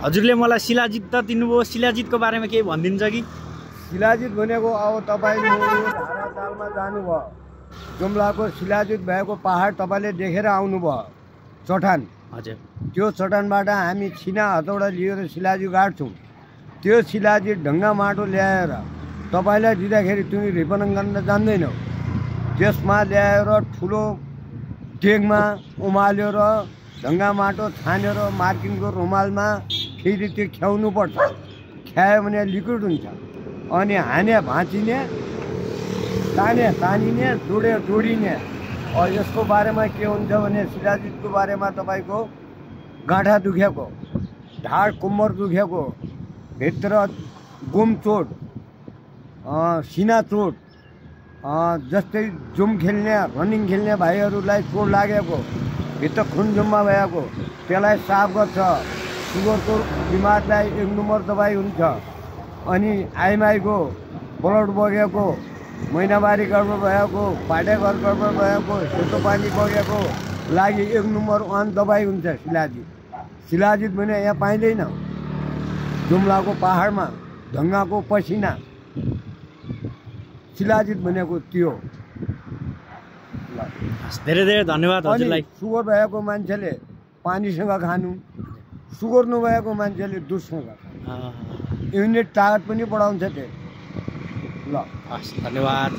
हजुरले मलाई शिलाजित त दिनुभयो, शिलाजितको बारेमा केही भनिदिन्छ कि? शिलाजित भनेको अब तपाईँ धारा तालमा जानुभयो, जुम्लाको शिलाजित भएको पहाड तपाईँले देखेर आउनुभयो, चट्टान। हजुर। त्यो चट्टानबाट हामी छिना हतौडा लिएर शिलाजित गाड्छौँ। त्यो शिलाजित ढङ्गा माटो ल्याएर तपाईँलाई दिँदाखेरि तिमी रिपन गर्न जान्दैनौ। त्यसमा ल्याएर ठुलो टेगमा उमाल्यो र ढङ्गा माटो छानेर मार्किङको रुमालमा फेरि त्यो ख्याउनु पर्छ। ख्यायो भने लिक्विड हुन्छ। अनि हाने भाँचिने, तानिने, जोडिने। यसको बारेमा के हुन्छ भने शिलाजितको बारेमा तपाईँको गाँठा दुखेको, ढाड कुम्मर दुखेको, भित्र गुमचोट, सिना चोट, जस्तै जुम खेल्ने, रनिङ खेल्ने भाइहरूलाई चोट लागेको, भित्र खुन जम्मा भएको, त्यसलाई साफ गर्छ। सुगरको बिमारलाई 1 नम्बर दबाई हुन्छ। अनि आइमाईको ब्लड बगेको, महिनावारी गडबड भएको, पाटेघर गडबड भएको, सेतो पानी बगेको लागि 1 नम्बर 1 दबाई हुन्छ शिलाजित। शिलाजित भने यहाँ पाइँदैन। जुम्लाको पहाडमा ढङ्गाको पसिना शिलाजित भनेको त्यो। धेरै धेरै धन्यवाद हजुरलाई। सुगर भएको मान्छेले पानीसँग खानु, सुगर नभएको मान्छेले दुधसँग खानु। युनिट तागत पनि बढाउँछ त्यो। ल, हस्, धन्यवाद।